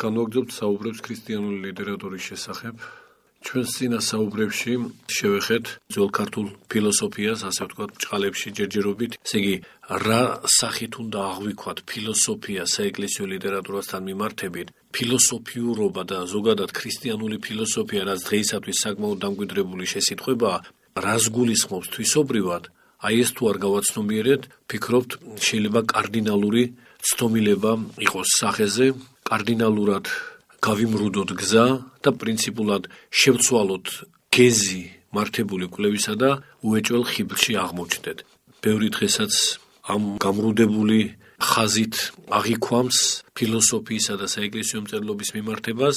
განვაგრძობთ საუბრებს ქრისტიანული ლიტერატურის შესახებ. ჩვენ წინა საუბრებში შევეხეთ ძველ ქართულ ფილოსოფიას, ასე ვთქვათ, ბრჭყალებში ჯერჯერობით. ესე იგი, რა სახით უნდა აღვიქვათ ფილოსოფია საეკლესიო ლიტერატურასთან მიმართებით, ფილოსოფიურობა და ზოგადად ქრისტიანული ფილოსოფია, რაც დღეისათვის საკმაოდ დამკვიდრებული შესიტყვებაა, რას გულისხმობს თვისობრივად, აი ეს თუ არ გავაცნობიერეთ, ფიქრობთ, შეიძლება კარდინალური ცდომილება იყოს სახეზე, კარდინალურად გავიმრუდოთ გზა და პრინციპულად შევცვალოთ გეზი მართებული კვლევისა და უეჭველ ხიბლში აღმოჩნდეთ. ბევრი დღესაც ამ გამრუდებული ხაზით აღიქვამს ფილოსოფიისა და საეკლესიო მწერლობის მიმართებას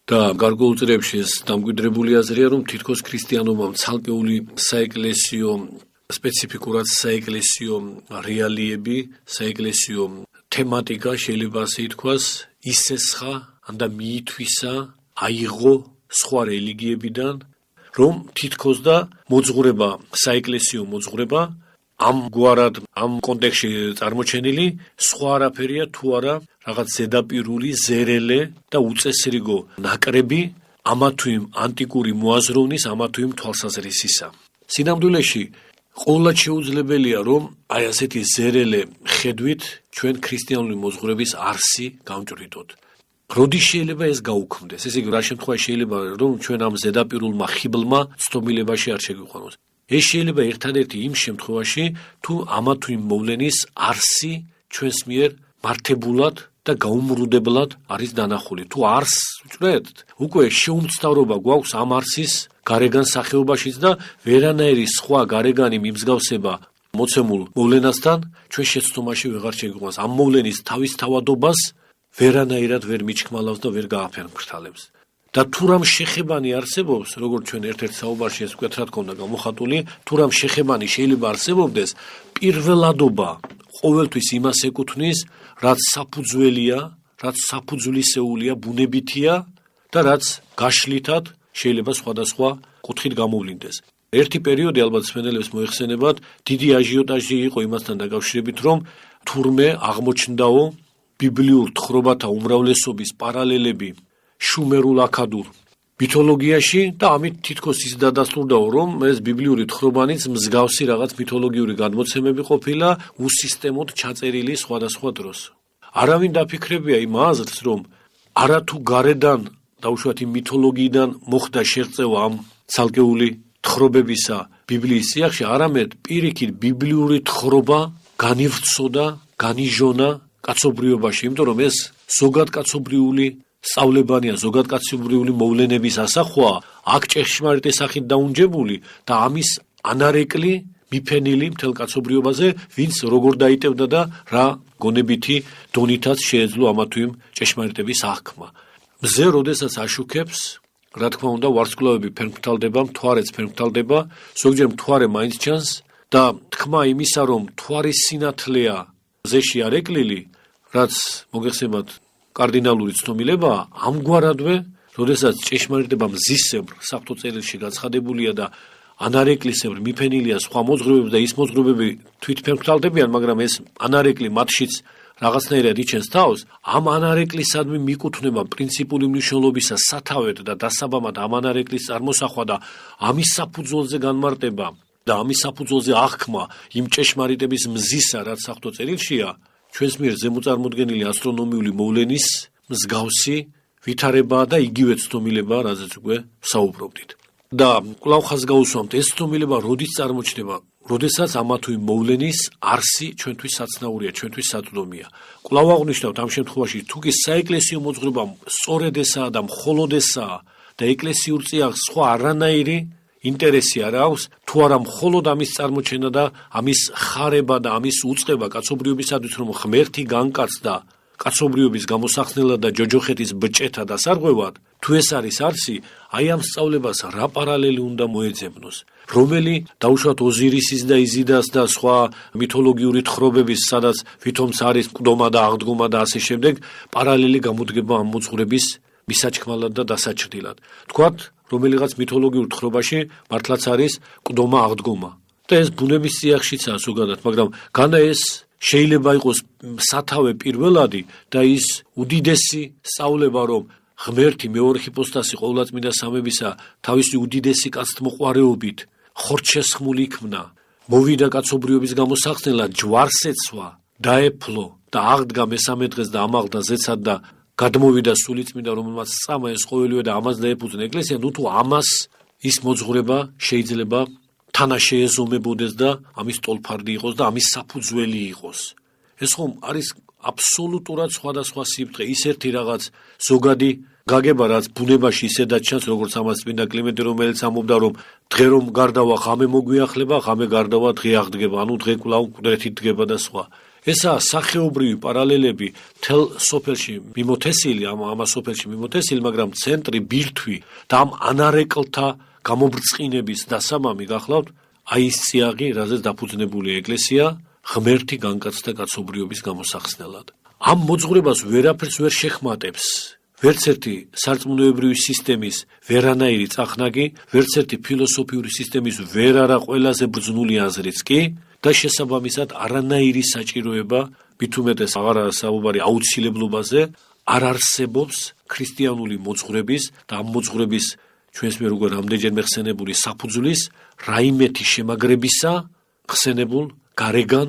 და გარკვეულ წრეებში ეს დამკვიდრებული აზრია, რომ თითქოს ქრისტიანობამ ცალკეული საეკლესიო სპეციფიკურად საეკლესიო რეალიები, საეკლესიო თემატიკა შეიძლება ასე ითქვას, ისესხა და მიითვისა, აიღო სხვა რელიგიებიდან, რომ თითქოს და მოძღვრება, საეკლესიო მოძღვრება ამგვარად ამ კონტექსტში წარმოჩენილი სხვა არაფერია თუ არა რაღაც ზედაპირული ზერელე და უწესრიგო ნაკრები ამა თუ იმ ანტიკური მოაზროვნის, ამა თუ იმ თვალსაზრისისა. სინამდვილეში ყოველად შეუძლებელია, რომ აი ასეთი ზერელე ხედვით ჩვენ ქრისტიანული მოძღვრების არსი გავჭრიდოთ. როდის შეიძლება ეს გაუქმდეს? ესე იგი, რა შემთხვევაში შეიძლება, რომ ჩვენ ამ ზედაპირულმა ხიბლმა ცდომილებაში არ შეგვიყვანოს? ეს შეიძლება ერთადერთი იმ შემთხვევაში, თუ ამა თუ იმ მოვლენის არსი ჩვენს მიერ მართებულად და გაუმრუდებლად არის დანახული. თუ არს ვჭრეთ, უკვე შეუმცდარობა გვაქვს ამ არსის გარეგან სახეობაშიც და ვერანაირი სხვა გარეგანი მიმსგავსება მოცემულ მოვლენასთან ჩვენ შეცდომაში ვეღარ შეგვიყვანს. ამ მოვლენის თავისთავადობას ვერანაირად ვერ მიჩქმალავს და ვერ გააფერმკრთალებს. და თუ რამ შეხებანი არსებობს, როგორც ჩვენ ერთ-ერთ საუბარში ეს მკვეთრად ქონდა გამოხატული, თუ რამ შეხებანი შეიძლება არსებობდეს, პირველადობა ყოველთვის იმას ეკუთვნის, რაც საფუძველია, რაც საფუძვლისეულია, ბუნებითია და რაც გაშლითად შეიძლება სხვადასხვა კუთხით გამოვლინდეს. ერთი პერიოდი ალბათ სმენელებს მოიხსენებათ, დიდი აჟიოტაჟი იყო იმასთან დაკავშირებით, რომ თურმე აღმოჩნდაო ბიბლიურ თხრობათა უმრავლესობის პარალელები შუმერულ აქადურ მითოლოგიაში და ამით თითქოს ის დადასტურდაო, რომ ეს ბიბლიური თხრობანიც მსგავსი რაღაც მითოლოგიური გადმოცემები ყოფილა უსისტემოდ ჩაწერილი სხვადასხვა დროს. არავინ დაფიქრებია იმ აზრს, რომ არათუ გარედან დაუშვათ იმ მითოლოგიიდან მოხდა შერწევა ამ ცალკეული თხრობებისა ბიბლიის სიახში, არამედ პირიქით ბიბლიური თხრობა განივრცოდა, განიჟონა კაცობრიობაში, იმიტომ რომ ეს ზოგადკაცობრიული სწავლებანია, ზოგადკაცობრიული მოვლენების ასახვაა, აქ ჭეშმარიტი სახით დაუნჯებული და ამის ანარეკლი მიფენილი მთელ კაცობრიობაზე, ვინც როგორ დაიტევდა და რა გონებითი დონითაც შეეძლო ამა თუ იმ ჭეშმარიტების აღქმა. მზე, როდესაც აშუქებს, რა თქმა უნდა, ვარსკვლავები ფერმკრთალდება, მთვარეც ფერმკრთალდება, ზოგჯერ მთვარე მაინც ჩანს და თქმა იმისა, რომ მთვარის სინათლეა მზეში არ ეკლილი, რაც მოგეხსენებათ კარდინალური ცდომილებაა, ამგვარადვე, როდესაც ჭეშმარიტება მზისებრ საფრთხო წერილში გაცხადებულია და ანარეკლისებრ მიფენილია სხვა მოძღვრებები და ის მოძღვრებები თვითფერმკრთალდებიან, მაგრამ ეს ანარეკლი მათშიც რაღაცნაირად იჩენს თავს, ამ ანარეკლისადმი მიკუთვნება პრინციპული მნიშვნელობისა სათავედ და დასაბამად ამ ანარეკლის წარმოსახვა და ამის საფუძველზე განმარტება და ამის საფუძველზე აღქმა იმ ჭეშმარიტების მზისა, რაც საფრთხო წერილშია, ჩვენს მიერ ზემოწარმოდგენილი ასტრონომიული მოვლენის მსგავსი ვითარებაა და იგივე ცდომილებაა, რაზეც უკვე საუბრობდით. და კვლავ ხაზს გაუსვამთ, ეს ცდომილება როდის წარმოჩნდება? როდესაც ამა თუ იმ მოვლენის არსი ჩვენთვის საცნაურია, ჩვენთვის საწვდომია. კვლავ აღნიშნავთ ამ შემთხვევაში, თუ კი საეკლესიო მოძღვრება სწორედ ესაა და მხოლოდ ესაა და ეკლესიურ წიაღს სხვა არანაირი ინტერესი არ აქვს, თუ არა მხოლოდ ამის წარმოჩენა და ამის ხარება და ამის უწყება კაცობრიობისათვის, რომ ღმერთი განკაცდა კაცობრიობის გამოსახსნელად და ჯოჯოხეთის ბჭეთა დასარღვევად, თუ ეს არის არსი, აი ამ სწავლებას რა პარალელი უნდა მოეძებნოს? რომელი დაუშვათ ოზირისის და იზიდას და სხვა მითოლოგიური თხრობების, სადაც ვითომც არის მკვდომა და აღდგომა და ასე შემდეგ, პარალელი გამოდგება ამ მოძღვრების მისაჩქმალად და დასაჭრდილად. თქვათ, რომელიღაც მითოლოგიურ თხრობაში მართლაც არის მკვდომა აღდგომა. და ეს ბუნების სიახშიცაა ზოგადად, მაგრამ განა ეს შეიძლება იყოს სათავე პირველადი და ის უდიდესი სწავლება, რომ ღმერთი მეორე ჰიპოსტასი ყოვლადწმინდა სამებისა თავისი უდიდესი კაცთმოყვარეობით ხორცშესხმული იქმნა, მოვიდა კაცობრიობის გამოსახსნელად, ჯვარს ეცვა, დაეფლო და აღდგა მესამე დღეს და ამაღლდა ზეცად და გადმოვიდა სულიწმინდა, რომელმაც სწამა ეს ყოველივე და ამას დაეფუძნა ეკლესია, თუ ამას ის მოძღვრება შეიძლება თანაშეეზომებოდეს და ამის ტოლფარდი იყოს და ამის საფუძველი იყოს. ეს ხომ არის აბსოლუტურად სხვადასხვა სიფრთხე, ის ერთი რაღაც ზოგადი გაგება, რაც ბუნებაში ისედაც ჩანს, როგორც ამას წმინდა კლიმენტი, რომელიც ამობდა, რომ დღე რომ გარდავა, ღამე მოგვიახლება, ღამე გარდავა, დღე აღდგება, ანუ დღე კვლავ მკვდრეთით დგება და სხვა. ესაა სახეობრივი პარალელები თელ სოფელში მიმოთესილი, ამ სოფელში მიმოთესილი, მაგრამ ცენტრი ბირთვი და ამ ანარეკლთა გამობრწყინების დასამამი გახლავთ, აი ის წიაღი, რაზეც დაფუძნებულია ეკლესია, ღმერთი განკაცდა კაცობრიობის გამოსახსნელად. ამ მოძღვრებას ვერაფერს ვერ შეხმატებს, ვერც ერთი სარწმუნოებრივი სისტემის ვერანაირი წახნაგი, ვერც ერთი ფილოსოფიური სისტემის ვერ არა ყველაზე ბრძნული აზრიც კი და შესაბამისად არანაირი საჭიროება, მით უმეტეს აღარა საუბარი აუცილებლობაზე, არ არსებობს ქრისტიანული მოძღვრების და ამ მოძღვრების ჩვენს მიერ უკვე რამდენჯერმე ხსენებული საფუძვლის რაიმეთი შემაგრებისა ხსენებულ გარეგან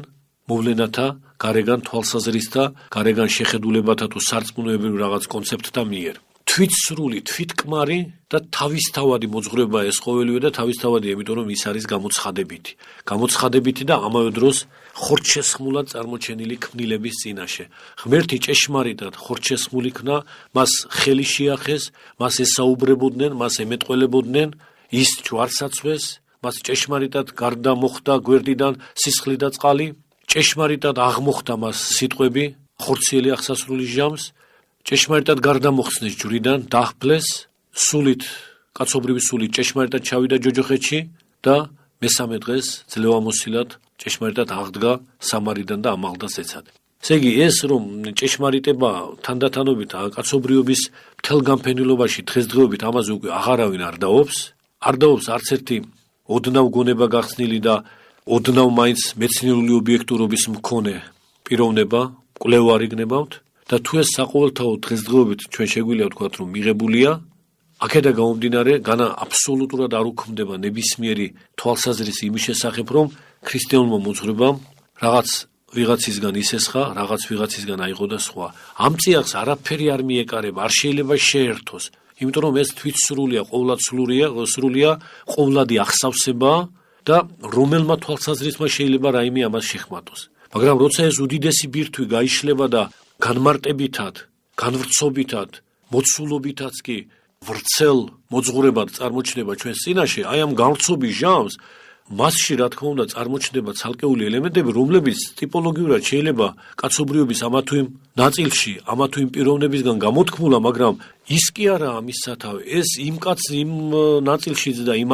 მოვლენათა, გარეგან თვალსაზრისთა, გარეგან შეხედულებათა თუ სარწმუნოებრივ რაღაც კონცეფტთა მიერ. თვითსრული, თვითკმარი და თავისთავადი მოძღვრება ეს ყოველივე და თავისთავადი, იმიტომ რომ ის არის გამოცხადებითი. გამოცხადებითი და ამავე დროს ხორცშესხმულად წარმოჩენილი ქმნილების წინაშე. ღმერთი ჭეშმარიტად ხორცშესხმული იქნა, მას ხელი შეახეს, მას ესაუბრებოდნენ, მას ემეტყველებოდნენ, ის ჯვარს აწვეს, მას ჭეშმარიტად გარდა მოხდა გვერდიდან სისხლი და წყალი, ჭეშმარიტად აღმოხდა მას სიტყვები, ხორციელი აღსასრული ჟამს, ჭეშმარიტად გარდა მოხსნეს ჯვრიდან, დაჰფლეს, სულით, კაცობრიობის სულით ჭეშმარიტად ჩავიდა ჯოჯოხეთში და მესამე დღეს ძლევამოსილად ჭეშმარიტად აღდგა სამარიდან და ამაღლდა ზეცად. ესე იგი, ეს რომ ჭეშმარიტება თანდათანობით კაცობრიობის მთელ განფენილობაში დღესდღეობით ამაზე უკვე აღარავინ არ დაობს არც ერთი ოდნავ გონება გახსნილი და ოდნავ მაინც მეცნიერული ობიექტურობის მქონე პიროვნება კვლევარი გნებავთ და თუ ეს საყოველთაო დღესდღეობით ჩვენ შეგვიძლია ვთქვათ, რომ მიღებულია, აქედან გამომდინარე, განა აბსოლუტურად არ უქმდება ნებისმიერი თვალსაზრისი იმის შესახებ, რომ ქრისტიანულმა მოძღვრებამ რაღაც ვიღაცისგან ისესხა, რაღაც ვიღაცისგან აიღო და სხვა. ამ წიაღს არაფერი არ მიეკარება, არ შეიძლება შეერთოს, იმიტომ რომ ეს თვითსრულია, ყოვლადსრულია, ყოვლადი აღსავსება და რომელმა თვალსაზრისმა შეიძლება რაიმე ამას შეხმატოს. მაგრამ როცა ეს უდიდესი ბირთვი გაიშლება და განმარტებითად, განვრცობითად, მოცულობითაც კი ვრცელ მოძღვრებად წარმოჩნდება ჩვენს წინაშე, აი ამ განვრცობის ჟამს მასში რა თქმა უნდა წარმოჩნდება ცალკეული ელემენტები, რომლებიც ტიპოლოგიურად შეიძლება კაცობრიობის ამა თუ იმ ნაწილში, ამა თუ იმ პიროვნებისგან გამოთქმულა, მაგრამ ის კი არა ამის სათავე. ეს იმ ნაწილშიც და იმ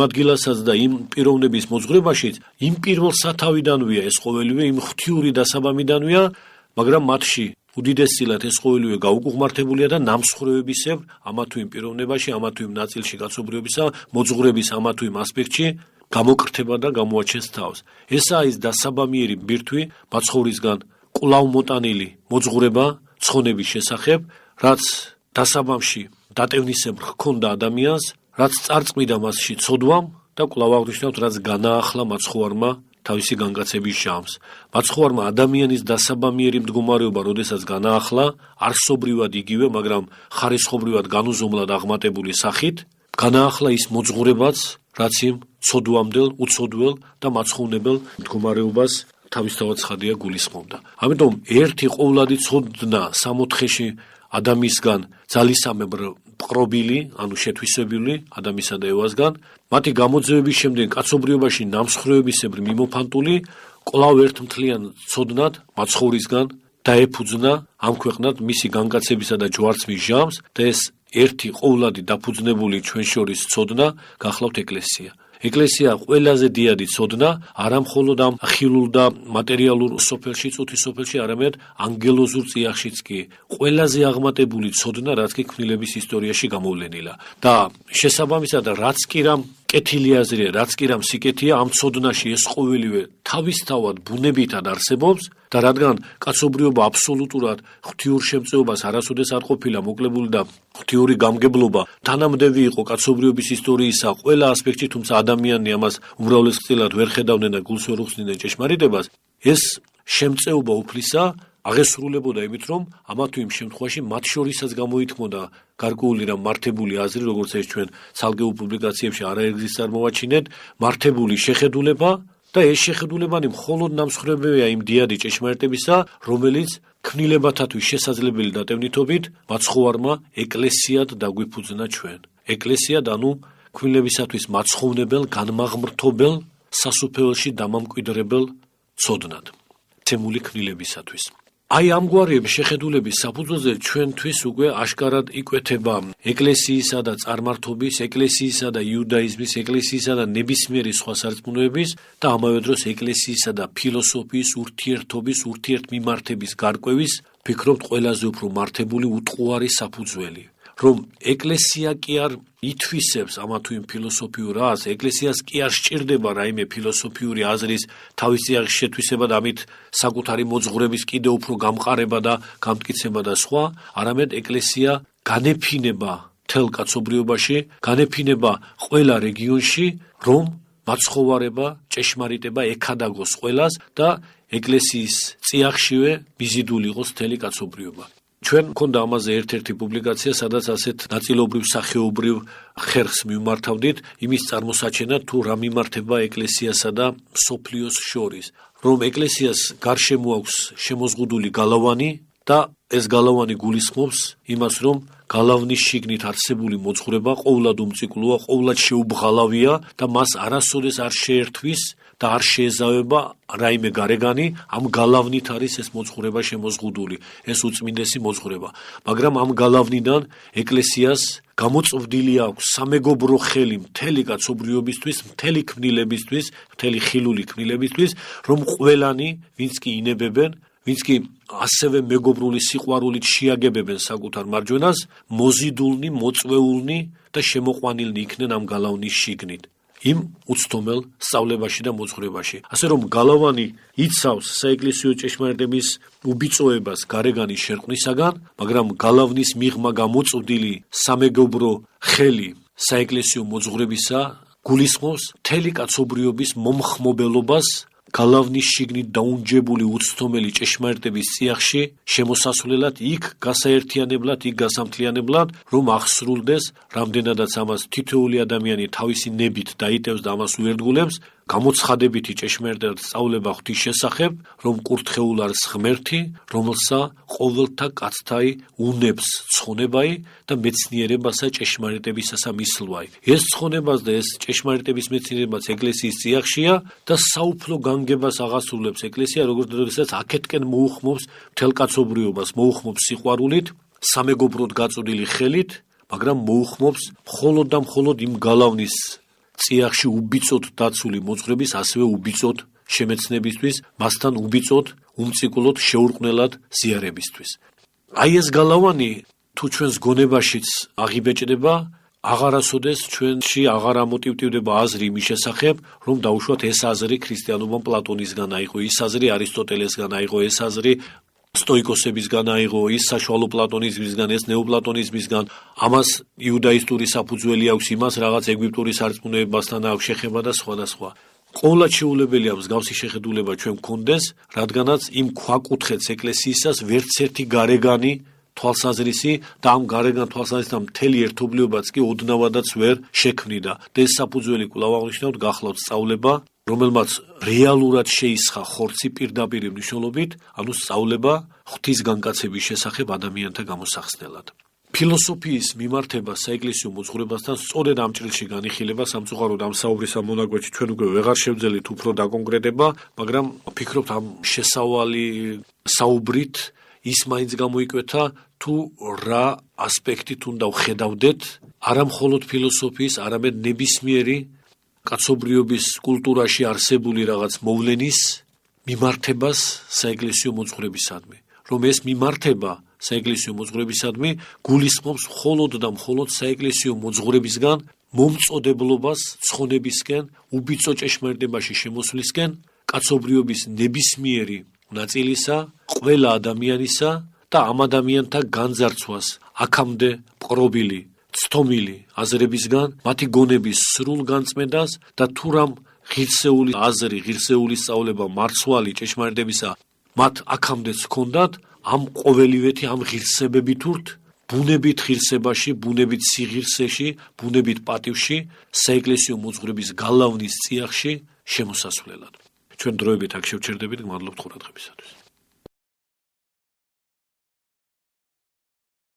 ადგილასაც და იმ პიროვნების მოძღვრებაშიც იმ პირველ სათავიდანვეა ეს ყოველივე, იმ ღვთიური დასაბამიდანვეა, მაგრამ მათში უდიდესილად ეს ყოველივე გაუკუღმართებულია და ნამსხვრევებისებრ ამა თუ იმ პიროვნებაში, ამა თუ იმ ნაწილში კაცობრიობისა, მოძღვრების ამა თუ იმ ასპექტში გამოკრთება და გამოაჩენს თავს. ესაა ის დასაბამიერი ბირთვი, მაცხოვრისგან კვლავ მოტანილი მოძღვრება ცხონების შესახებ, რაც დასაბამში დატევნისებრ ჰქონდა ადამიანს, რაც წარწმიდა მასში ცოდვამ და კვლავ აღნიშნავთ, რაც განაახლა მაცხოვარმა თავისი განკაცების ჟამს. მაცხოვარმა ადამიანის დასაბამიერი მდგომარეობა, როდესაც განაახლა, არსობრივად იგივე, მაგრამ ხარისხობრივად განუზომლად აღმატებული სახით, განაახლა ის მოძღვრებაც, რაც იმ ცოდვამდელ, უცოდველ და მაცხოვნებელ მდგომარეობას თავისთავად ცხადია გულისხმობდა. ამიტომ ერთი ყოვლადი ცოდნა სამოთხეში ადამიანისგან ძალისამებრ პყრობილი, ანუ შეთვისებული ადამიანსა და ევასგან, მათი გამოძევების შემდეგ კაცობრიობაში ნამსხვრევებისებრ მიმოფანტული, კვლავ ერთმთლიან ცოდნად მაცხოვრისგან დაეფუძნა ამ ქვეყნად მისი განკაცებისა და ჯვარცმის ჟამს და ეს ერთი ყოვლადი დაფუძნებული ჩვენ შორის ცოდნა გახლავთ ეკლესია. ეკლესია ყველაზე დიდი ცოდნა არა მხოლოდ ამ ხილულ და მატერიალურ სოფელში, წუთის სოფელში, არამედ ანგელოზურ წიაღშიც კი ყველაზე აღმატებული ცოდნა, რაც კი ქმნილების ისტორიაში გამოვლენილა. და შესაბამისად, რაც კი რამ კეთილი აზრია, რაც კი რამ სიკეთეა, ამ ცოდნაში ეს ყოველივე თავისთავად ბუნებითად არსებობს და რადგან კაცობრიობა აბსოლუტურად ღვთიურ შემწეობას არასოდეს არ ყოფილა მოკლებული და ღვთიური გამგებლობა თანამდები იყო კაცობრიობის ისტორიისა ყველა ასპექტში, თუმცა ადამიანი ამას უმრავლესწილად ვერ ხედავდნენ და გულს ვერ უხსნიდნენ ჭეშმარიტებას, ეს შემწეობა უფლისა აღესრულებოდა იმით, რომ ამა თუ იმ შემთხვევაში მათ შორისაც გამოითმოდა გარკვეული რა მართებული აზრი, როგორც ეს ჩვენ ცალკეულ პუბლიკაციებში არაერთგზის წარმოვაჩინეთ, მართებული შეხედულება და ეს შეხედულებანი მხოლოდ ნამსხვრევია იმ დიადი ჭეშმარიტებისა, რომელიც ქმნილებათათვის შესაძლებელი დატევნითობით მაცხოვარმა ეკლესიად დაგვიფუძნა ჩვენ. ეკლესიად, ანუ ქმნილებისათვის მაცხოვნებელ, განმაღმრთობელ, სასუფეველში დამამკვიდრებელ ცოდნად, ცემული ქმნილებისათვის. აი ამგვარი შეხედულების საფუძველზე ჩვენთვის უკვე აშკარად იკვეთება ეკლესიისა და წარმართობის, ეკლესიისა და იუდაიზმის, ეკლესიისა და ნებისმიერი სხვა სარწმუნოების და ამავე დროს ეკლესიისა და ფილოსოფიის ურთიერთობის, ურთიერთმიმართების გარკვევის, ვფიქრობთ, ყველაზე უფრო მართებული უტყუარი საფუძველი. რომ ეკლესია კი არ ითვისებს ამა თუ იმ ფილოსოფიურ აზრს, ეკლესიას კი არ სჭირდება რაიმე ფილოსოფიური აზრის თავის წიაღის შეთვისება და ამით საკუთარი მოძღვრების კიდევ უფრო გამყარება და გამტკიცება და სხვა, არამედ ეკლესია განეფინება მთელ კაცობრიობაში, განეფინება ყველა რეგიონში, რომ მაცხოვარება, ჭეშმარიტება ეკადაგოს ყველას და ეკლესიის წიაღშივე მიზიდული იყოს მთელი კაცობრიობა. ჩვენ მქონდა ამაზე ერთ-ერთი პუბლიკაცია, სადაც ასეთ ნაწილობრივ სახეობრივ ხერხს მიმართავდით იმის წარმოსაჩენად, თუ რა მიმართება ეკლესიასა და მსოფლიოს შორის, რომ ეკლესიას გარშემო აქვს შემოზღუდული გალავანი და ეს გალავანი გულისხმობს იმას, რომ გალავნის შიგნით არსებული მოძღვრება ყოვლად უმციკლოა, ყოვლად შეუბღალავია და მას არასოდეს არ შეერთვის და არ შეეზავება რაიმე გარეგანი, ამ გალავნით არის ეს მოძღვრება შემოზღუდული, ეს უწმინდესი მოძღვრება. მაგრამ ამ გალავნიდან ეკლესიას გამოწვდილი აქვს სამეგობრო ხელი მთელი კაცობრიობისთვის, მთელი ქმნილებისთვის, მთელი ხილული ქმნილებისთვის, რომ ყველანი, ვინც კი ინებებენ, ვინც კი ასევე მეგობრული სიყვარულით შეაგებებენ საკუთარ მარჯვენას, მოზიდულნი, მოწვეულნი და შემოყვანილნი იქნენ ამ გალავნის შიგნით. იმ უცდომელ სწავლებაში და მოძღვრებაში. ასე რომ გალავანი იცავს საეკლესიო ჭეშმარიტების უბიწოებას გარეგანის შერყვნისაგან, მაგრამ გალავნის მიღმა გამოწვდილი სამეგობრო ხელი საეკლესიო მოძღვრებისა გულისხმობს მთელი კაცობრიობის მომხმობელობას გალავნის შიგნით დაუნჯებული უცდომელი ჭეშმარიტების წიაღში შემოსასვლელად, იქ გასაერთიანებლად, იქ გასამთლიანებლად, რომ აღსრულდეს რამდენადაც ამას თითოეული ადამიანი თავისი ნებით დაიტევს და ამას უერთგულებს, გამოცხადებითი ჭეშმარიტად სწავლება ღვთის შესახებ, რომ კურთხეულ არის ღმერთი, რომელსა ყოველთა კაცთაი უნებს ცხონებაი და მეცნიერებასა ჭეშმარიტებისასა მისლვაი. ეს ცხონებას და ეს ჭეშმარიტების მეცნიერებას ეკლესიის წიაღშია და საუფლო განგებას აღასრულებს ეკლესია, როგორც როდესაც აქეთკენ მოუხმობს მთელ კაცობრიობას, მოუხმობს სიყვარულით, სამეგობროდ გაწოდილი ხელით, მაგრამ მოუხმობს მხოლოდ და მხოლოდ იმ გალავნის წიაღში უბიწოდ დაცული მოძღვრების, ასევე უბიწოდ შემეცნებისთვის, მასთან უბიწოდ, უმციკლოდ, შეურყვნელად ზიარებისთვის. აი ეს გალავანი თუ ჩვენს გონებაშიც აღიბეჭდება, აღარასოდეს ჩვენში აღარ ამოტივტივდება აზრი იმის შესახებ, რომ დაუშვათ ეს აზრი ქრისტიანობამ პლატონისგან აიღო, ის აზრი არისტოტელესგან აიღო, ეს აზრი სტოიკოსებისგან აიღო, ის საშუალო პლატონიზმისგან, ეს ნეოპლატონიზმისგან, ამას იუდაისტური საფუძველი აქვს, იმას რაღაც ეგვიპტური სარწმუნოებასთან აქვს შეხება და სხვა და სხვა. ყოვლად შეუძლებელია მსგავსი შეხედულება ჩვენ გქონდეს, რადგანაც იმ ქვაკუთხედს ეკლესიისას ვერც ერთი გარეგანი თვალსაზრისი და ამ გარეგან თვალსაზრისთან მთელი ერთობლიობაც კი ოდნავადაც ვერ შექმნიდა. და ეს საფუძველი კვლავ აღნიშნავთ, გახლავთ სწავლება, რომელმაც რეალურად შეისხა ხორცი პირდაპირ მნიშვნელობით, ანუ სწავლება ღვთის განკაცების შესახებ ადამიანთა გამოსახსნელად. ფილოსოფიის მიმართება საეკლესიო მოძღვრებასთან სწორედ ამ ჭრილში განიხილება, სამწუხაროდ ამ საუბრის ამ მონაკვეთში ჩვენ უკვე ვეღარ შევძელით უფრო დაკონკრეტება, მაგრამ ვფიქრობთ ამ შესავალი საუბრით ის მაინც გამოიკვეთა, თუ რა ასპექტით უნდა ვხედავდეთ არა მხოლოდ ფილოსოფიის, არამედ ნებისმიერი კაცობრიობის კულტურაში არსებული რაღაც მოვლენის მიმართებას საეკლესიო მოძღვრებისადმი, რომ ეს მიმართება საეკლესიო მოძღვრებისადმი გულისხმობს მხოლოდ და მხოლოდ საეკლესიო მოძღვრებისგან მომწოდებლობას ცხონებისკენ, უბიწო ჭეშმარიტებაში შემოსვლისკენ, კაცობრიობის ნებისმიერი ნაწილისა, ყველა ადამიანისა და ამ ადამიანთა განძარცვას აქამდე პყრობილი, ცდომილი აზრებისგან, მათი გონების სრულ განწმენდას და თუ რამ ღირსეული აზრი, ღირსეული სწავლება, მარცვალი ჭეშმარიტებისა მათ აქამდეც ჰქონდათ, ამ ყოველივეთი ამ ღირსებებით ურთ ბუნებით ღირსებაში, ბუნებით სიღირსეში, ბუნებით პატივში, საეკლესიო მოძღვრების გალავნის წიაღში შემოსასვლელად. ჩვენ დროებით აქ შევჩერდებით, მადლობთ ყურადღებისათვის.